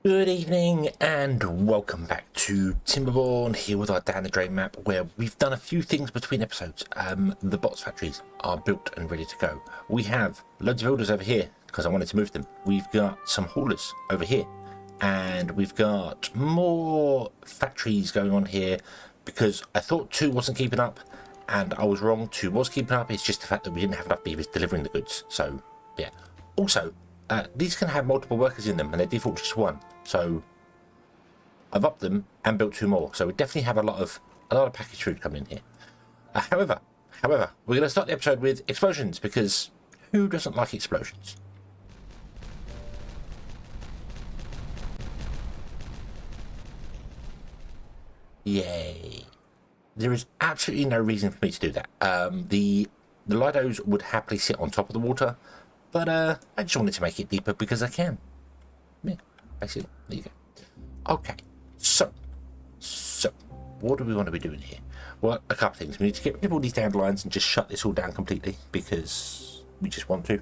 Good evening and welcome back to Timberborn here with our Down the Drain map, where we've done a few things between episodes. The bots factories are built and ready to go. We have loads of builders over here because I wanted to move them. We've got some haulers over here, and we've got more factories going on here because I thought 2 wasn't keeping up, and I was wrong. 2 was keeping up. It's just the fact that we didn't have enough beavers delivering the goods. So yeah. Also, these can have multiple workers in them, and they default to just 1. So I've upped them and built 2 more. So we definitely have a lot of packaged food coming in here. However, we're going to start the episode with explosions, because who doesn't like explosions? Yay! There is absolutely no reason for me to do that. The Lidos would happily sit on top of the water, but I just wanted to make it deeper because I can. Yeah, basically, there you go. Okay, so what do we want to be doing here? Well, a couple of things. We need to get rid of all these dandelions and just shut this all down completely because we just want to.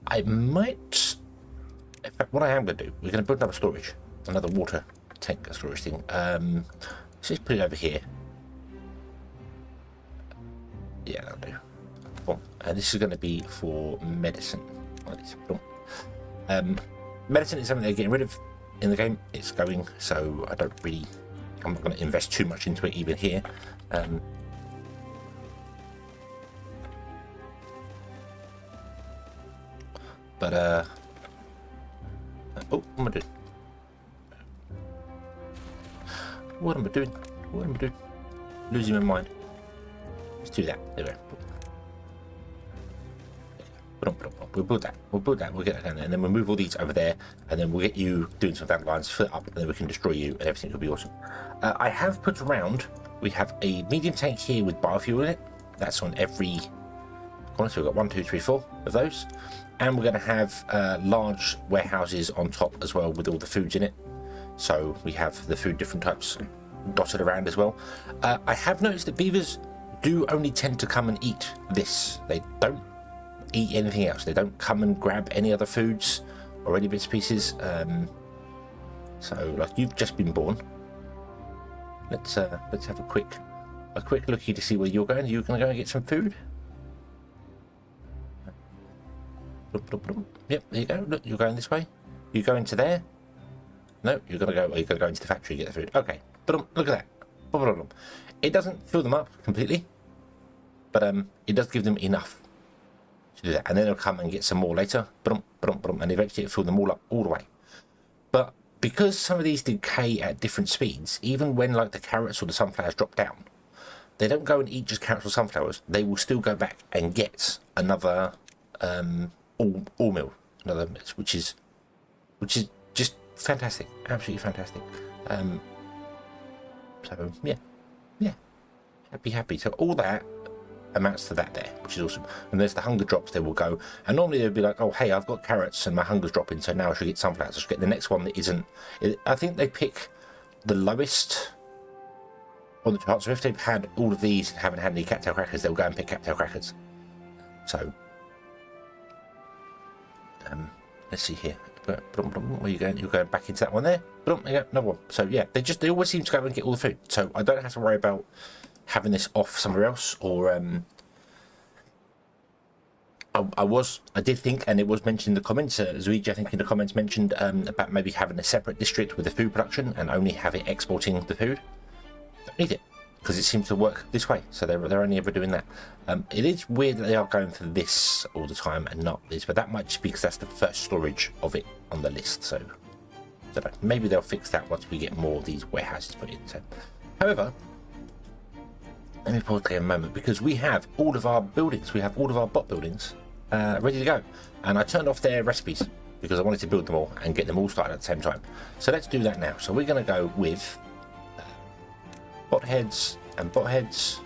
I might, in fact, what I am going to do, we're going to build another water tank storage thing. Let's just put it over here. Yeah, that'll do. Boom. And this is going to be for medicine. Like this. Boom. Medicine is something they're getting rid of in the game. It's going, so I'm not going to invest too much into it even here. Oh, what am I doing? What am I doing? Losing my mind. Let's do that. There we go. We'll build that. We'll get that down there, and then we'll move all these over there, and then we'll get you doing some dandelions, fill it up, and then we can destroy you, and everything will be awesome. I have put around. We have a medium tank here with biofuel in it. That's on every corner. So we've got 1, 2, 3, 4 of those, and we're going to have large warehouses on top as well with all the foods in it. So we have the food different types dotted around as well. I have noticed that beavers do only tend to come and eat this. They don't eat anything else. They don't come and grab any other foods or any bits and pieces. So, like, you've just been born. Let's have a quick looky to see where you're going. You're going to go and get some food. Yep, there you go. Look, you're going this way. You go into there. No, you're going to go into the factory and get the food. Okay, but look at that. It doesn't fill them up completely, but it does give them enough to do that, and then they'll come and get some more later, and eventually it'll fill them all up all the way. But because some of these decay at different speeds, even when like the carrots or the sunflowers drop down, they don't go and eat just carrots or sunflowers. They will still go back and get another all meal, which is just fantastic, absolutely fantastic. So yeah, happy. So all that amounts to that there, which is awesome. And there's the hunger drops. They will go, and normally they'll be like, oh hey, I've got carrots and my hunger's dropping, so now I should get sunflowers. I should get the next one that isn't. I think they pick the lowest on the chart. So if they've had all of these and haven't had any cattail crackers, they'll go and pick cattail crackers. So let's see here. Where are you going? You're going back into that one there. There you go, another one. So yeah, they always seem to go and get all the food. So I don't have to worry about having this off somewhere else, or I did think, and it was mentioned in the comments, Zuiji, I think in the comments mentioned about maybe having a separate district with the food production and only have it exporting the food. Don't need it, because it seems to work this way, so they're only ever doing that. It is weird that they are going for this all the time and not this, but that might just be because that's the first storage of it on the list, so I don't know. Maybe they'll fix that once we get more of these warehouses put in. So, however, let me pause there a moment, because we have all of our buildings, we have all of our bot buildings ready to go, and I turned off their recipes because I wanted to build them all and get them all started at the same time. So let's do that now. So we're going to go with bot heads and bot heads.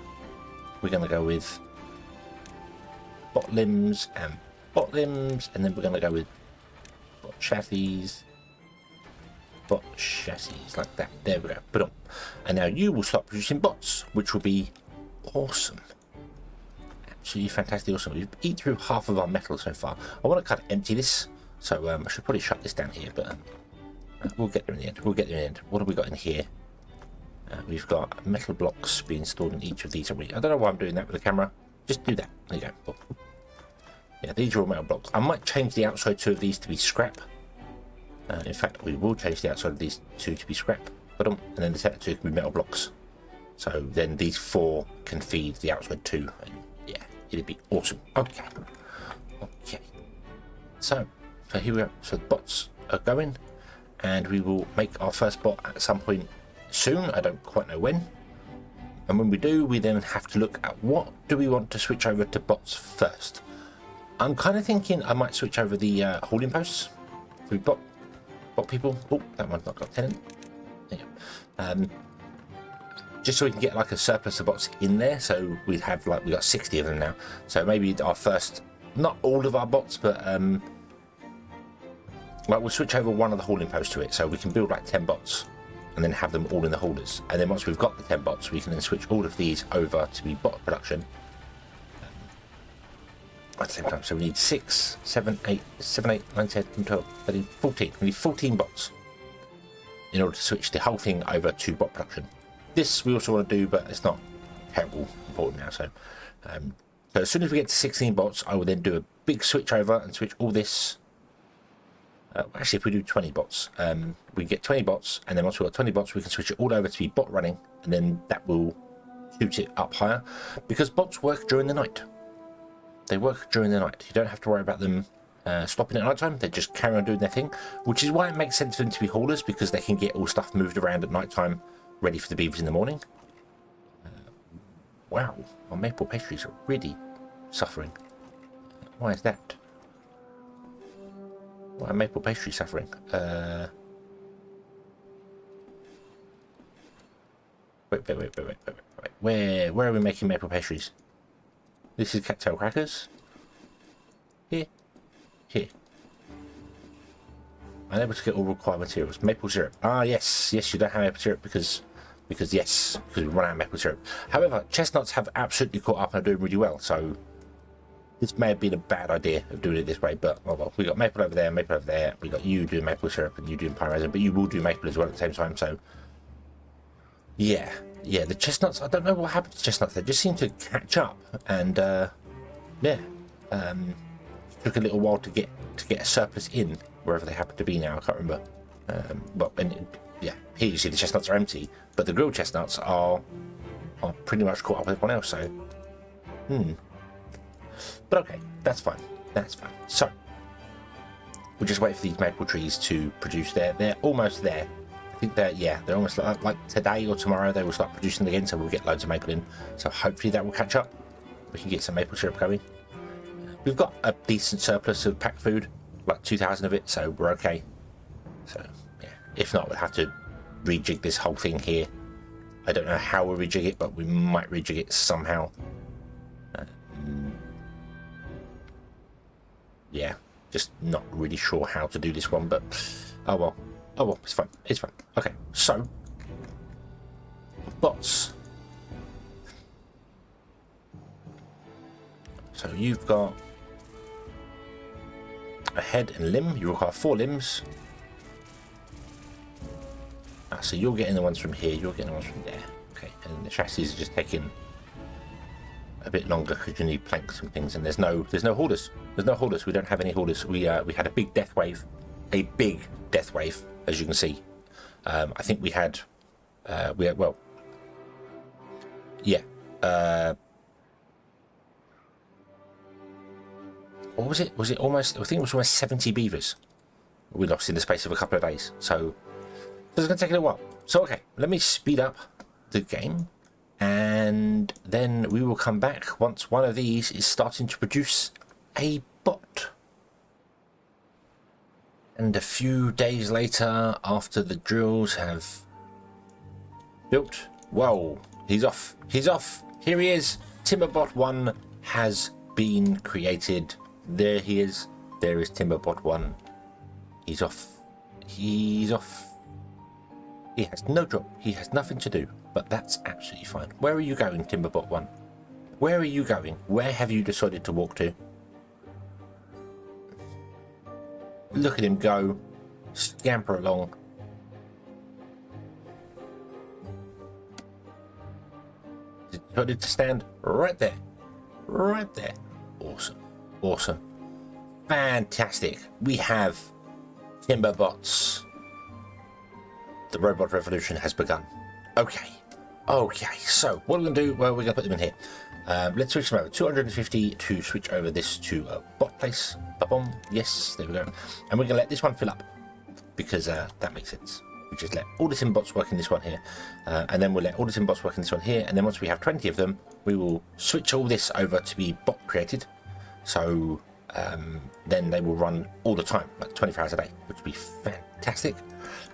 We're going to go with bot limbs and bot limbs, and then we're going to go with bot chassis like that. There we go. Boom. And now you will start producing bots, which will be awesome. Absolutely fantastic, awesome. We've eaten through half of our metal so far. I want to kind of empty this, so I should probably shut this down here, but We'll get there in the end. We'll get there in the end. What have we got in here? We've got metal blocks being stored in each of these. I don't know why I'm doing that with the camera. Just do that. There you go. Yeah, these are all metal blocks. I might change the outside two of these to be scrap. In fact, we will change the outside of these two to be scrap. And then the center two can be metal blocks. So then these four can feed the outside two. And yeah, it'd be awesome. Okay. Okay. So here we are. So the bots are going. And we will make our first bot at some point soon. I don't quite know when. And when we do, we then have to look at what do we want to switch over to bots first. I'm kind of thinking I might switch over the holding posts. We've bot people. Oh, that one's not got tenant. There you go. Just so we can get like a surplus of bots in there. So we'd have like, we got 60 of them now. So maybe our first, not all of our bots, but like we'll switch over one of the holding posts to it. So we can build like 10 bots and then have them all in the holders. And then once we've got the 10 bots, we can then switch all of these over to be bot production at the same time. So we need 6, 7, 8, 9, 10, 12, 13, 14. We need 14 bots in order to switch the whole thing over to bot production. This we also want to do, but it's not terrible important now. So, so as soon as we get to 16 bots, I will then do a big switch over and switch all this. Actually, if we do 20 bots, we get 20 bots, and then once we've got 20 bots, we can switch it all over to be bot running, and then that will shoot it up higher, because bots work during the night. They work during the night. You don't have to worry about them stopping at night time. They just carry on doing their thing, which is why it makes sense for them to be haulers, because they can get all stuff moved around at night time, ready for the beavers in the morning. Wow, our maple pastries are really suffering. Why is that? Why are maple pastry suffering? Wait. Where are we making maple pastries? This is cattail crackers. Here. Unable to get all required materials. Maple syrup. Ah, yes, you don't have maple syrup because we run out of maple syrup. However, chestnuts have absolutely caught up and are doing really well. So this may have been a bad idea of doing it this way, but oh well. We got maple over there, maple over there. We got you doing maple syrup and you doing pine resin, but you will do maple as well at the same time. So yeah. The chestnuts. I don't know what happened to chestnuts. They just seem to catch up, and took a little while to get a surplus in wherever they happen to be now. I can't remember. Here you see the chestnuts are empty, but the grilled chestnuts are pretty much caught up with everyone else. So, But okay, that's fine. So we'll just wait for these maple trees to produce. They're almost there. I think they're almost like today or tomorrow they will start producing again. So we'll get loads of maple in. So hopefully that will catch up. We can get some maple syrup going. We've got a decent surplus of packed food, like 2,000 of it, so we're okay. So yeah, if not, we'll have to rejig this whole thing here. I don't know how we'll rejig it, but we might rejig it somehow. Yeah, just not really sure how to do this one, but oh well, it's fun. Okay, so bots. So you've got a head and limb. You require 4 limbs. So you're getting the ones from here. You're getting the ones from there. Okay, and the chassis are just taking a bit longer because you need planks and things. And there's no haulers. We don't have any haulers. We had a big death wave, as you can see. I think we had what was it? Was it almost? I think it was almost 70 beavers we lost in the space of a couple of days. So it's going to take a little while. So okay, let me speed up the game, and then we will come back once one of these is starting to produce a bot. And a few days later, after the drills have built, whoa, he's off. Here he is. TimberBot 1 has been created. There he is. There is TimberBot 1. He's off. He has no job. He has nothing to do. But that's absolutely fine. Where are you going, TimberBot 1? Where are you going? Where have you decided to walk to? Look at him go. Scamper along. told it to stand right there. Right there. Awesome. Awesome. Fantastic. We have TimberBots. The robot revolution has begun. Okay. Okay, so what are we going to do? Well, we're going to put them in here. Let's switch them over. 250 to switch over this to a bot place. Ba-boom. Yes, there we go. And we're going to let this one fill up because that makes sense. We just let all the TimberBots work in this one here. And then we'll let all the TimberBots work in this one here. And then once we have 20 of them, we will switch all this over to be bot created. So then they will run all the time, like 24 hours a day, which would be fantastic.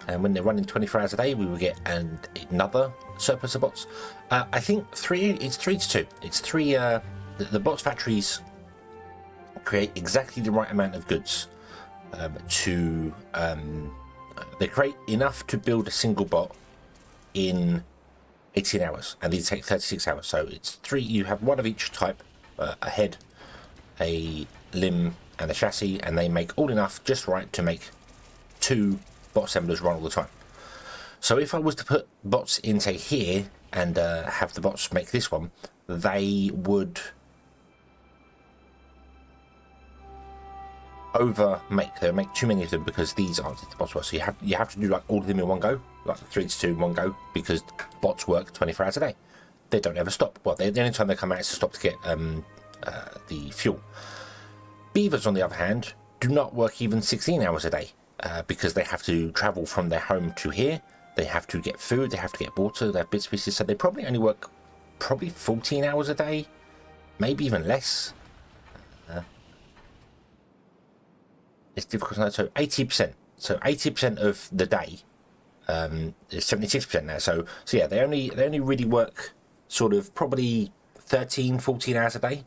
And when they're running 24 hours a day, we will get another surplus of bots. I think it's 3 to 2. It's 3. The bots factories create exactly the right amount of goods they create enough to build a single bot in 18 hours, and these take 36 hours. So it's 3. You have one of each type: a head, a limb, and a chassis, and they make all enough just right to make 2 bot assemblers run all the time. So if I was to put bots in, say, here and have the bots make this one, they would they would make too many of them because these aren't the bots work. So you have to do like all of them in one go, like 3 to 2 in one go, because bots work 24 hours a day. They don't ever stop. Well, the only time they come out is to stop to get the fuel. Beavers, on the other hand, do not work even 16 hours a day because they have to travel from their home to here. They have to get food, they have to get water, they have bits and pieces. So they probably only work 14 hours a day, maybe even less. It's difficult to know. So 80%. So 80% of the day is 76% now. So yeah, they only really work sort of probably 13, 14 hours a day.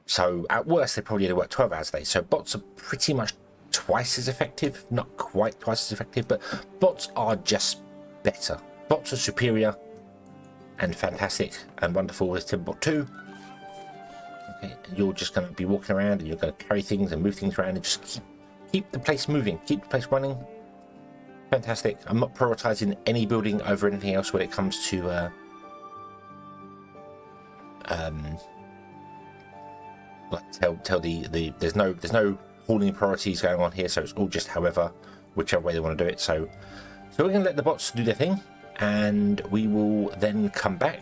So at worst, they probably only work 12 hours a day. So bots are pretty much twice as effective. Not quite twice as effective, but bots are just better. Bots are superior and fantastic and wonderful with Timberbot 2. Okay, and you're just going to be walking around and you're going to carry things and move things around and just keep the place moving, keep the place running. Fantastic. I'm not prioritizing any building over anything else when it comes to like tell the there's no hauling priorities going on here, so it's all just whichever way they want to do it. So we're going to let the bots do their thing, and we will then come back.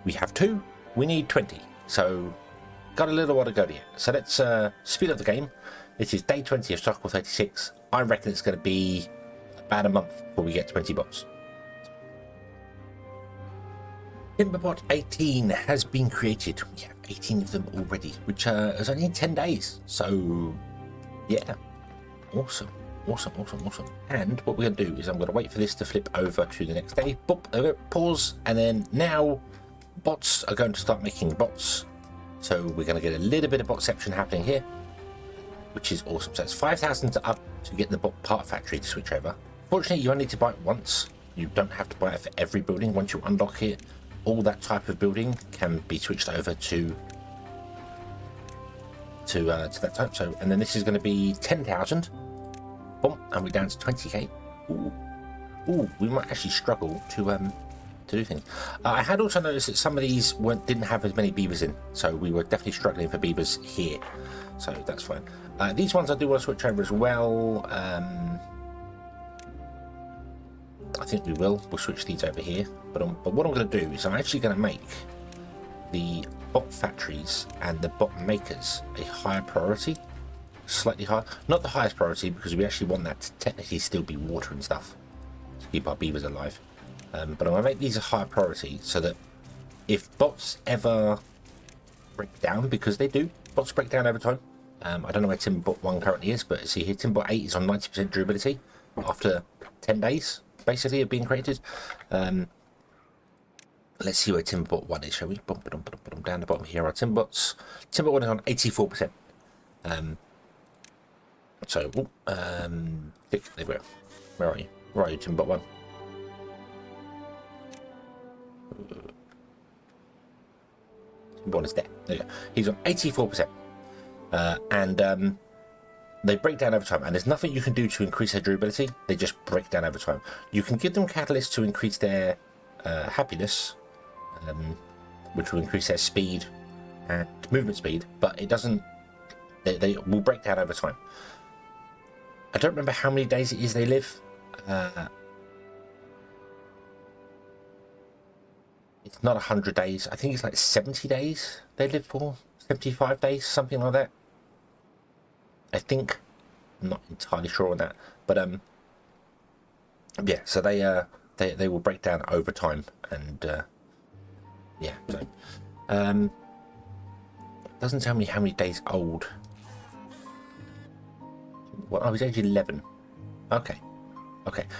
We have 2, we need 20, so got a little while to go yet. So let's speed up the game. This is day 20 of Cycle 36. I reckon it's going to be about a month before we get 20 bots. Timberbot 18 has been created. We have 18 of them already, which is only in 10 days. So yeah, awesome. And what we're going to do is I'm going to wait for this to flip over to the next day. Boop, pause, and then now bots are going to start making bots. So we're going to get a little bit of botception happening here, which is awesome. So it's 5,000 to up to get the bot part factory to switch over. Fortunately, you only need to buy it once. You don't have to buy it for every building. Once you unlock it, all that type of building can be switched over to that type. So, and then this is going to be 10,000. Boom, and we're down to 20k. Ooh, we might actually struggle to do things. I had also noticed that some of these didn't have as many beavers in, so we were definitely struggling for beavers here. So that's fine. These ones I do want to switch over as well. I think we'll switch these over here. But what I'm going to do is I'm actually going to make the bot factories and the bot makers a higher priority. Slightly higher. Not the highest priority, because we actually want that to technically still be water and stuff to keep our beavers alive. But I'm going to make these a higher priority so that if bots ever break down, because they do, bots break down over time. I don't know where Timberbot 1 currently is, but see here, Timberbot 8 is on 90% durability after 10 days, basically, of being created. Let's see where Timberbot 1 is, shall we? Down the bottom here are Timberbots. Timberbot 1 is on 84%. There we go. Where are you? Where are you, Timberbot 1? Timberbot is there. There you go. He's on 84%. And they break down over time, and there's nothing you can do to increase their durability. They just break down over time. You can give them catalysts to increase their happiness, which will increase their speed and movement speed, but it doesn't. They will break down over time. I don't remember how many days it is they live. It's not 100 days. I think it's like 70 days they live for. 75 days, something like that. I think. I'm not entirely sure on that, but yeah. So they will break down over time, and yeah. So doesn't tell me how many days old. Well, I was age 11. Okay.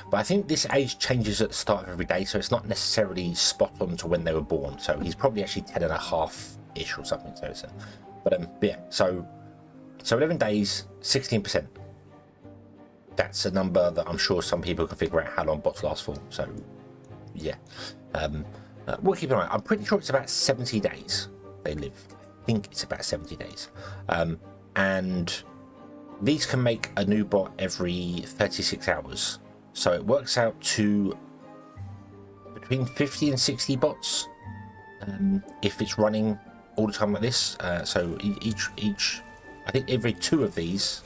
But I think this age changes at the start of every day, so it's not necessarily spot on to when they were born. So he's probably actually 10 and a half-ish or something. So it's yeah. So 11 days, 16%. That's a number that I'm sure some people can figure out how long bots last for. So yeah. We'll keep an eye. I'm pretty sure it's about 70 days they live. I think it's about 70 days. And these can make a new bot every 36 hours. So it works out to between 50 and 60 bots if it's running all the time like this. So each, I think every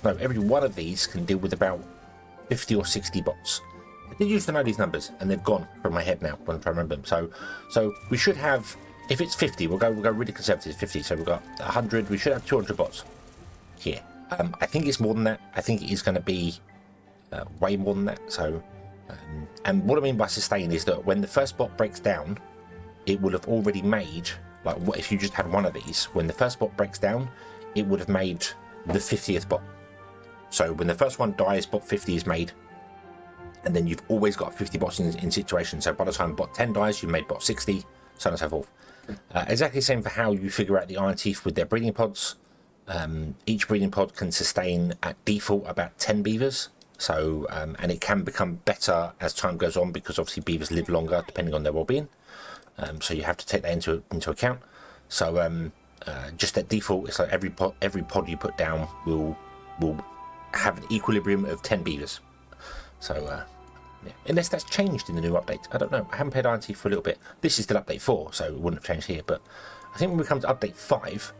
every one of these can deal with about 50 or 60 bots. I did used to know these numbers, and they've gone from my head now when I'm trying to remember them. So we should have, if it's 50, we'll go really conservative, 50. So we've got 100. We should have 200 bots here. I think it's more than that. I think it is going to be way more than that. So, and what I mean by sustain is that when the first bot breaks down, it will have already made, like, what if you just had one of these? When the first bot breaks down, it would have made the 50th bot. So when the first one dies, bot 50 is made, and then you've always got 50 bots in situations. So by the time bot 10 dies, you've made bot 60, so on and so forth. Exactly the same for how you figure out the iron teeth with their breeding pods. Each breeding pod can sustain at default about 10 beavers. So, and it can become better as time goes on, because obviously beavers live longer depending on their well-being. So you have to take that into account. So just at default, it's like every pod you put down will have an equilibrium of 10 beavers. So yeah, unless that's changed in the new update, I don't know. I haven't played Iron Teeth for a little bit. This is still update 4, so it wouldn't have changed here. But I think when we come to update 5,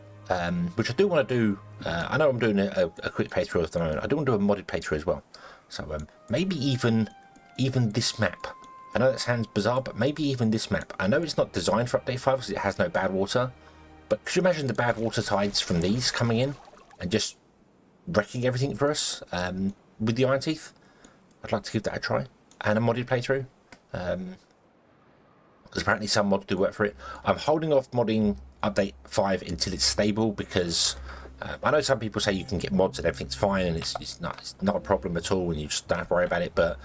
which I do want to do, I know I'm doing a quick playthrough of the moment. I do want to do a modded playthrough as well. So maybe even this map. I know that sounds bizarre, but maybe even this map. I know it's not designed for update 5 because it has no bad water. But could you imagine the bad water tides from these coming in and just wrecking everything for us with the Iron Teeth? I'd like to give that a try. And a modded playthrough. Because apparently some mods do work for it. I'm holding off modding update 5 until it's stable, because I know some people say you can get mods and everything's fine and it's not a problem at all and you just don't have to worry about it, but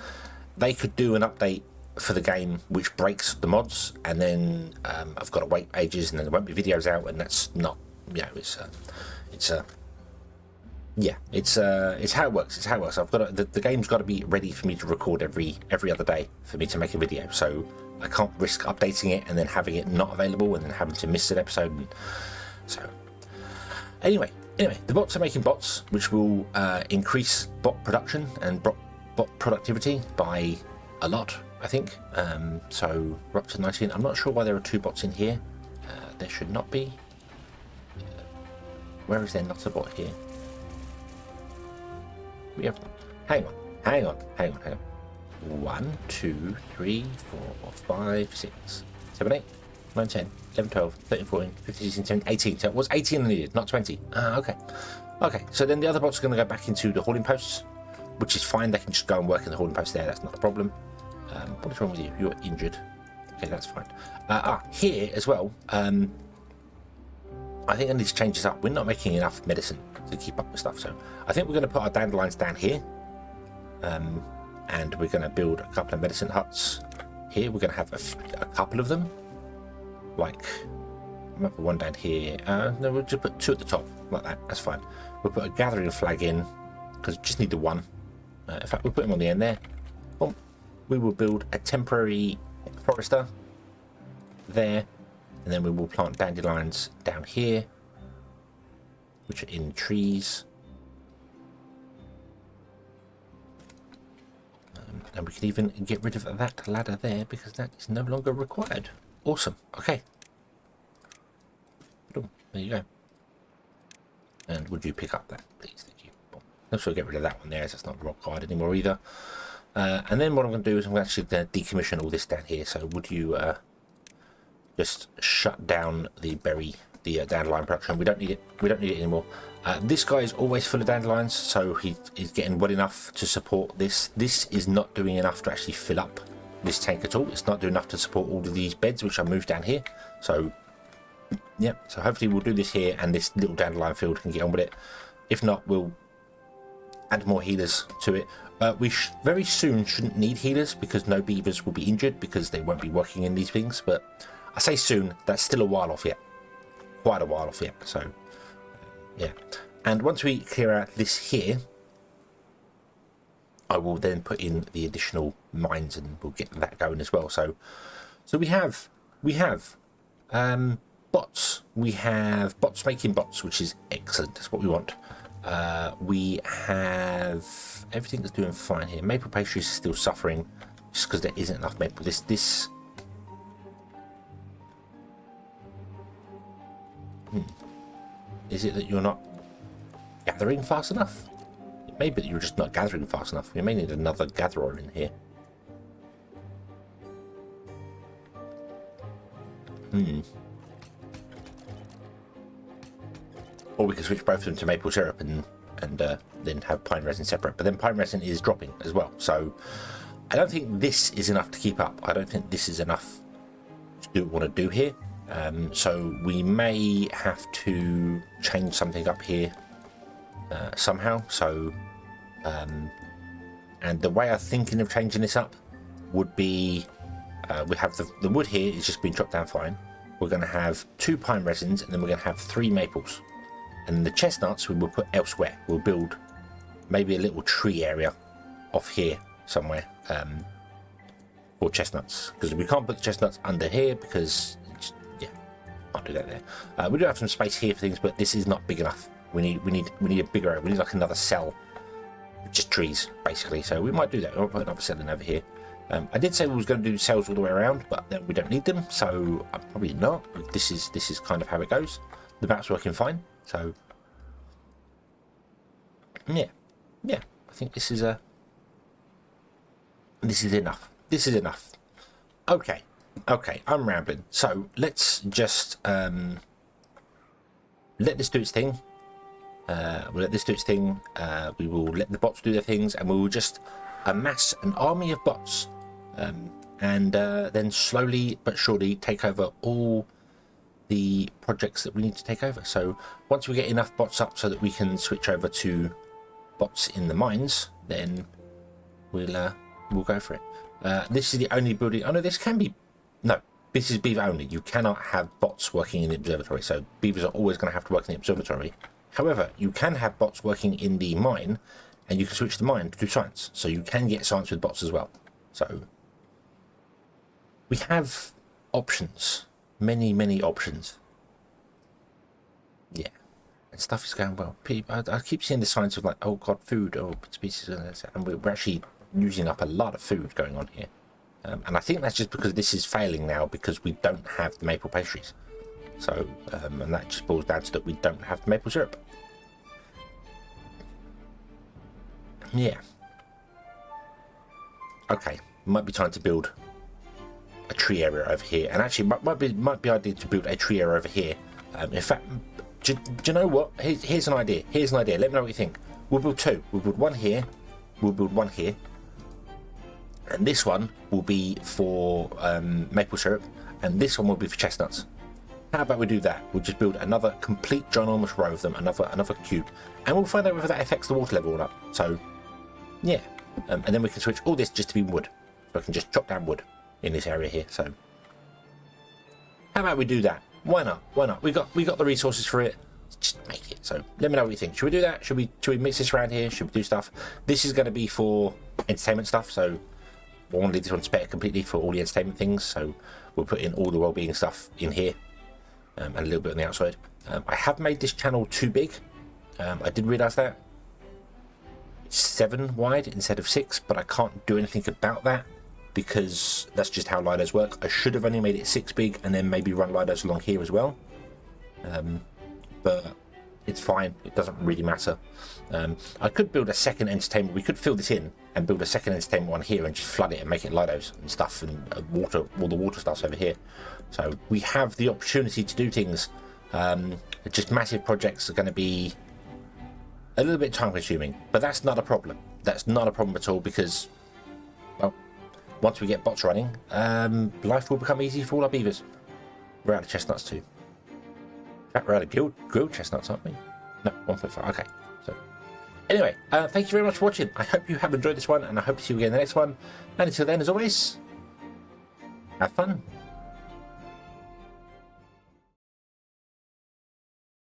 they could do an update for the game which breaks the mods, and then I've got to wait ages and then there won't be videos out, and that's not, you know, it's how it works. It's how it works. I've got the game's got to be ready for me to record every other day for me to make a video. So I can't risk updating it and then having it not available and then having to miss an episode. And so anyway, the bots are making bots which will increase bot production and bot productivity by a lot, I think. So we're up to 19. I'm not sure why there are 2 bots in here. There should not be. Where is there not a bot here? We have, hang on. 1, 2, 3, 4, 5, 6, 7, 8, 9, 10, 11, 12, 13, 14, 15, 16, 17, 18. So it was 18 needed, not 20. Okay. So then the other bots are going to go back into the hauling posts, which is fine. They can just go and work in the hauling post there. That's not a problem. What is wrong with you? You're injured. Okay, that's fine. Here as well, I think I need to change this up. We're not making enough medicine to keep up with stuff, so I think we're going to put our dandelions down here, and we're going to build a couple of medicine huts here. We're going to have a couple of them, like I'm going to put one down here. No, we'll just put 2 at the top like that. That's fine. We'll put a gathering flag in because we just need the one. In fact, we'll put him on the end there. Boom. We will build a temporary forester there, and then we will plant dandelions down here, which are in trees. And we can even get rid of that ladder there because that is no longer required. awesome. Okay. Boom. There you go. And would you pick up that, please? Thank you. Let's get rid of that one there, as that's not rock hard anymore either. And then what I'm going to do is I'm actually going to decommission all this down here. So would you just shut down the dandelion production? We don't need it. We don't need it anymore. This guy is always full of dandelions, so he's getting well enough to support this. This is not doing enough to actually fill up this tank at all. It's not doing enough to support all of these beds, which I moved down here. So yeah, so hopefully we'll do this here, and this little dandelion field can get on with it. If not, we'll add more healers to it. We very soon shouldn't need healers because no beavers will be injured because they won't be working in these things. But I say soon, that's still a while off yet. Quite a while off yet. So yeah. And once we clear out this here, I will then put in the additional mines and we'll get that going as well. So we have bots. We have bots making bots, which is excellent. That's what we want. We have everything that's doing fine here. Maple pastry is still suffering just because there isn't enough maple. This is it that you're not gathering fast enough? It may be that you're just not gathering fast enough. We may need another gatherer in here. Or we could switch both of them to maple syrup and then have pine resin separate. But then pine resin is dropping as well. So I don't think this is enough to keep up. I don't think this is enough to do what we want to do here. So we may have to change something up here somehow. So and the way I'm thinking of changing this up would be we have the wood here is just been chopped down fine. We're going to have 2 pine resins, and then we're going to have 3 maples. And the chestnuts we will put elsewhere. We'll build maybe a little tree area off here somewhere for chestnuts, because we can't put the chestnuts under here because yeah, can't do that there. We do have some space here for things, but this is not big enough. We need a bigger area. We need like another cell, just trees basically. So we might do that. We'll put another cell in over here. I did say we was going to do cells all the way around, but then we don't need them, so probably not. This is kind of how it goes. The map's working fine. So yeah, I think this is enough. This is enough. Okay, I'm rambling. So let's just let this do its thing. We'll let this do its thing. We will let the bots do their things, and we will just amass an army of bots, and then slowly but surely take over all the projects that we need to take over. So once we get enough bots up so that we can switch over to bots in the mines, then we'll go for it. This is the only building. Oh no, this can be. No, this is beaver only. You cannot have bots working in the observatory. So beavers are always going to have to work in the observatory. However, you can have bots working in the mine, and you can switch the mine to do science. So you can get science with bots as well. So we have options. Many options. Yeah, and stuff is going well. I keep seeing the signs of like, oh god, food, oh species, and we're actually using up a lot of food going on here. And I think that's just because this is failing now because we don't have the maple pastries. So and that just boils down to that we don't have the maple syrup. Yeah. Okay, might be time to build a tree area over here, and actually might be idea to build a tree area over here. In fact, do you know what? Here's an idea. Let me know what you think. We'll build 2. We'll build 1 here. We'll build 1 here, and this one will be for maple syrup, and this one will be for chestnuts. How about we do that? We'll just build another complete ginormous row of them, another cube, and we'll find out whether that affects the water level or not. So yeah, and then we can switch all this just to be wood, so I can just chop down wood in this area here. So how about we do that? Why not? We got the resources for it. Just make it. So let me know what you think. Should we do that? Should we mix this around here? Should we do stuff? This is going to be for entertainment stuff, so I want to leave this one spare completely for all the entertainment things. So we'll put in all the well-being stuff in here, and a little bit on the outside. I have made this channel too big. I did realise that. It's 7 wide instead of 6, but I can't do anything about that because that's just how lidars work. I should have only made it 6 big and then maybe run lidars along here as well, but it's fine, it doesn't really matter. I could build a second entertainment, we could fill this in and build a second entertainment one here and just flood it and make it lidos and stuff, and water, all the water stuff's over here. So we have the opportunity to do things. Just massive projects are going to be a little bit time consuming, but that's not a problem. That's not a problem at all, because, well, once we get bots running, life will become easy for all our beavers. We're out of chestnuts too. In fact, we're out of grilled chestnuts, aren't we? No, 1.5. Okay. So, anyway, thank you very much for watching. I hope you have enjoyed this one, and I hope to see you again in the next one. And until then, as always, have fun.